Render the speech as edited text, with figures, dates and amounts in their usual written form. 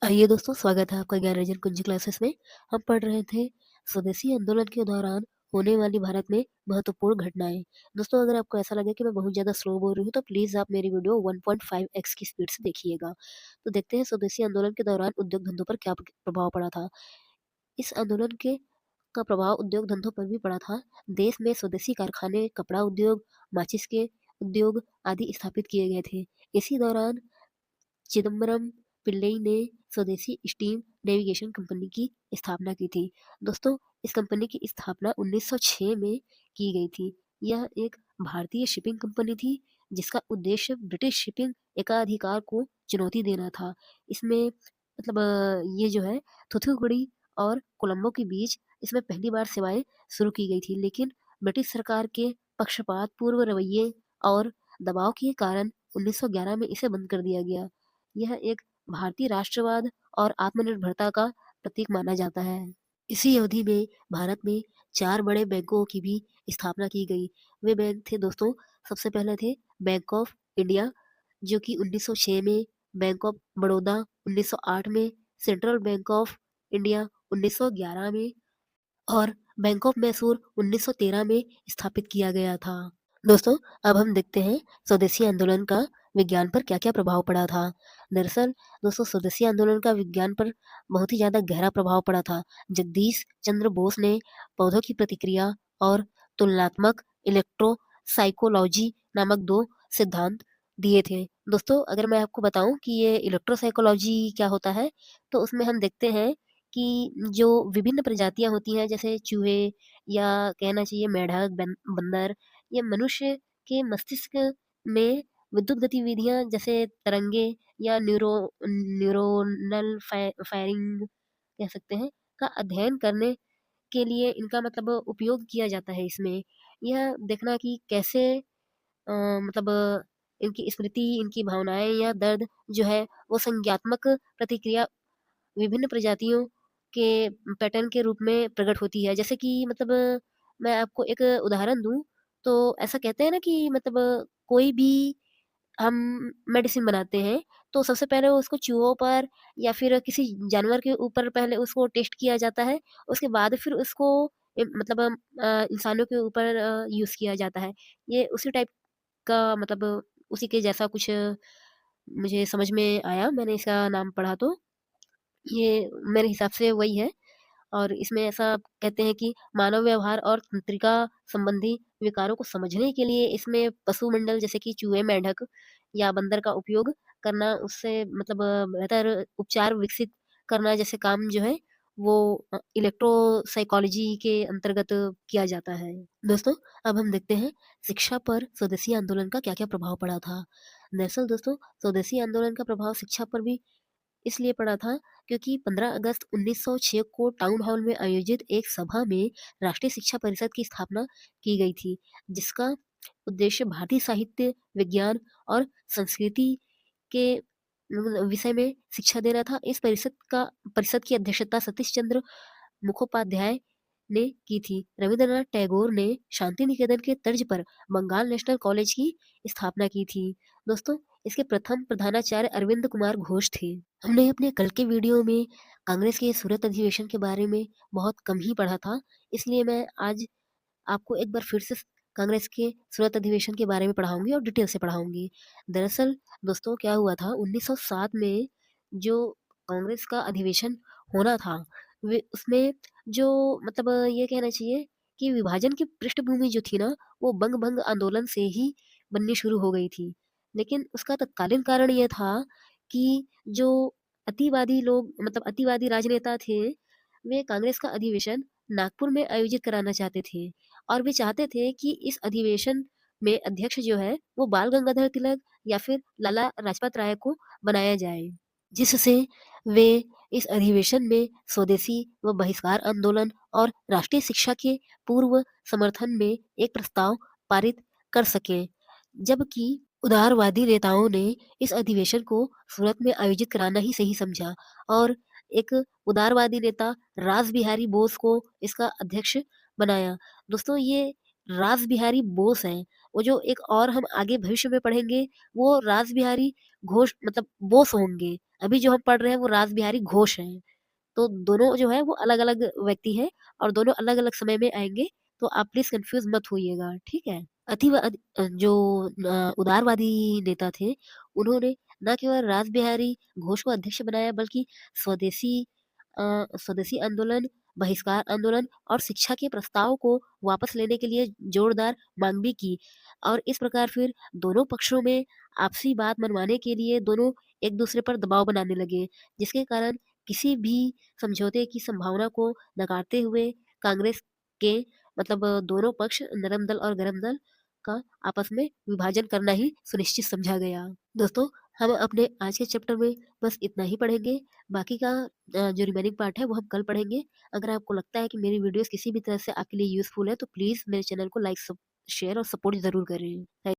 आइए दोस्तों, स्वागत है आपका ज्ञान रंजन कुंजी क्लासेस में। हम पढ़ रहे थे स्वदेशी आंदोलन के दौरान होने वाली भारत में महत्वपूर्ण घटनाएं। दोस्तों, अगर आपको ऐसा लगे कि मैं बहुत ज़्यादा स्लो बोल रही हूँ तो प्लीज़ आप मेरी वीडियो 1.5x की स्पीड से देखिएगा। तो देखते हैं स्वदेशी आंदोलन के दौरान उद्योग धंधों पर क्या प्रभाव पड़ा था। इस आंदोलन के का प्रभाव उद्योग धंधों पर भी पड़ा था। देश में स्वदेशी कारखाने, कपड़ा उद्योग, माचिस के उद्योग आदि स्थापित किए गए थे। इसी दौरान चिदम्बरम पिल्लई ने स्वदेशी स्टीम नेविगेशन कंपनी की स्थापना की थी। दोस्तों, इस कंपनी की स्थापना 1906 में की गई थी। यह एक भारतीय शिपिंग कंपनी थी जिसका उद्देश्य ब्रिटिश शिपिंग एकाधिकार को चुनौती देना था। इसमें ये जो है थूथुकुड़ी और कोलंबो के बीच इसमें पहली बार सेवाएं शुरू की गई थी, लेकिन ब्रिटिश सरकार के पक्षपात पूर्व रवैये और दबाव के कारण 1911 में इसे बंद कर दिया गया। यह एक भारतीय राष्ट्रवाद और आत्मनिर्भरता का प्रतीक माना जाता है। इसी अवधि में भारत में 4 बड़े बैंकों की भी स्थापना की गई। वे बैंक थे दोस्तों, सबसे पहले थे बैंक ऑफ इंडिया जो कि 1906 में, बैंक ऑफ बड़ौदा 1908 में, सेंट्रल बैंक ऑफ इंडिया 1911 में और बैंक ऑफ मैसूर 1913 में स्थापित किया गया था। दोस्तों, अब हम देखते हैं स्वदेशी आंदोलन का विज्ञान पर क्या-क्या प्रभाव पड़ा था। दरअसल दोस्तों, स्वदेशी आंदोलन का विज्ञान पर बहुत ही ज़्यादा गहरा प्रभाव पड़ा था। जगदीश चंद्र बोस ने पौधों की प्रतिक्रिया और तुलनात्मक इलेक्ट्रोसाइकोलॉजी नामक 2 सिद्धांत दिए थे। दोस्तों, अगर मैं आपको बताऊँ कि ये इलेक्ट्रोसाइकोलॉजी क्या होता है, तो उसमें हम देखते हैं कि जो विभिन्न प्रजातियाँ होती हैं, जैसे चूहे या कहना चाहिए मेंढक, बंदर, ये मनुष्य के मस्तिष्क में विद्युत गतिविधियाँ जैसे तरंगे या न्यूरोनल फायरिंग कह सकते हैं, का अध्ययन करने के लिए इनका उपयोग किया जाता है इसमें। यह देखना कि कैसे इनकी स्मृति, इनकी भावनाएँ या दर्द जो है वो संज्ञात्मक प्रतिक्रिया विभिन्न प्रजातियों के पैटर्न के रूप में प्रकट होती है। जैसे कि मैं आपको एक उदाहरण दूँ, तो ऐसा कहते हैं ना कि कोई भी हम मेडिसिन बनाते हैं, तो सबसे पहले उसको चूहों पर या फिर किसी जानवर के ऊपर पहले उसको टेस्ट किया जाता है, उसके बाद फिर उसको इंसानों के ऊपर यूज़ किया जाता है। ये उसी टाइप का उसी के जैसा कुछ मुझे समझ में आया, मैंने इसका नाम पढ़ा तो। ये मेरे हिसाब से वही है और इसमें ऐसा कहते हैं कि मानव व्यवहार और तंत्रिका संबंधी विकारों को समझने के लिए इसमें पशु मंडल जैसे कि चूहे, मेंढक या बंदर का उपयोग करना, उससे बेहतर उपचार विकसित करना जैसे काम जो है वो इलेक्ट्रोसाइकोलॉजी के अंतर्गत किया जाता है। दोस्तों, अब हम देखते हैं शिक्षा पर स्वदेशी आंदोलन का क्या-क्या प्रभाव पड़ा था। दरअसल दोस्तों, स्वदेशी आंदोलन का प्रभाव शिक्षा पर भी इसलिए पड़ा था क्योंकि 15 अगस्त 1906 को टाउन हॉल में आयोजित एक सभा में राष्ट्रीय शिक्षा परिषद की स्थापना की गई थी, जिसका उद्देश्य भारतीय साहित्य, विज्ञान और संस्कृति के विषय में शिक्षा देना था। इस परिषद की अध्यक्षता सतीश चंद्र मुखोपाध्याय ने की थी। रविंद्रनाथ टैगोर ने शांति निकेतन के तर्ज पर बंगाल नेशनल कॉलेज की स्थापना की थी। दोस्तों, इसके प्रथम प्रधानाचार्य अरविंद कुमार घोष थे। हमने अपने कल के वीडियो में कांग्रेस के सूरत अधिवेशन के बारे में बहुत कम ही पढ़ा था, इसलिए मैं आज आपको एक बार फिर से कांग्रेस के सूरत अधिवेशन के बारे में पढ़ाऊँगी और डिटेल से पढ़ाऊँगी। दरअसल दोस्तों, क्या हुआ था 1907 में जो कांग्रेस का अधिवेशन होना था, वे उसमें जो ये कहना चाहिए कि विभाजन की पृष्ठभूमि जो थी ना, वो बंग-भंग आंदोलन से ही बननी शुरू हो गई थी। लेकिन उसका तत्कालीन कारण ये था कि जो अतिवादी राजनेता थे, वे कांग्रेस का अधिवेशन नागपुर में आयोजित कराना चाहते थे और वे चाहते थे कि इस अधिवेशन में अध्यक्ष जो है वो बाल गंगाधर तिलक या फिर लाला लाजपत राय को बनाया जाए, जिससे वे इस अधिवेशन में स्वदेशी व बहिष्कार आंदोलन और राष्ट्रीय शिक्षा के पूर्व समर्थन में एक प्रस्ताव पारित कर सकें। जबकि उदारवादी नेताओं ने इस अधिवेशन को सूरत में आयोजित कराना ही सही समझा और एक उदारवादी नेता रास बिहारी बोस को इसका अध्यक्ष बनाया। दोस्तों, ये रास बिहारी बोस हैं, वो जो एक और हम आगे भविष्य में पढ़ेंगे, वो रास बिहारी घोष मतलब बोस होंगे। अभी जो हम पढ़ रहे हैं वो रासबिहारी घोष हैं। तो दोनों जो है वो अलग-अलग व्यक्ति हैं और दोनों अलग-अलग समय में आएँगे, तो आप प्लीज़ कन्फ्यूज़ मत होइएगा, ठीक है? जो उदारवादी नेता थे, उन्होंने ना केवल रासबिहारी घोष को अध्यक्ष बनाया बल्कि स्वदेशी स्वदेशी आंदोलन, बहिष्कार आंदोलन और शिक्षा के प्रस्ताव को वापस लेने के लिए जोरदार माँग भी की। और इस प्रकार फिर दोनों पक्षों में आपसी बात मनवाने के लिए दोनों एक-दूसरे पर दबाव बनाने लगे, जिसके कारण किसी भी समझौते की संभावना को नकारते हुए कांग्रेस के दोनों पक्ष नरम दल और गरम दल का आपस में विभाजन करना ही सुनिश्चित समझा गया। दोस्तों, हम अपने आज के चैप्टर में बस इतना ही पढ़ेंगे, बाकी का जो रिमेनिंग पार्ट है वो हम कल पढ़ेंगे। अगर आपको लगता है कि मेरी वीडियोज़ किसी भी तरह से आपके लिए यूज़फुल है तो प्लीज़ मेरे चैनल को लाइक, शेयर और सपोर्ट ज़रूर करें। थैंक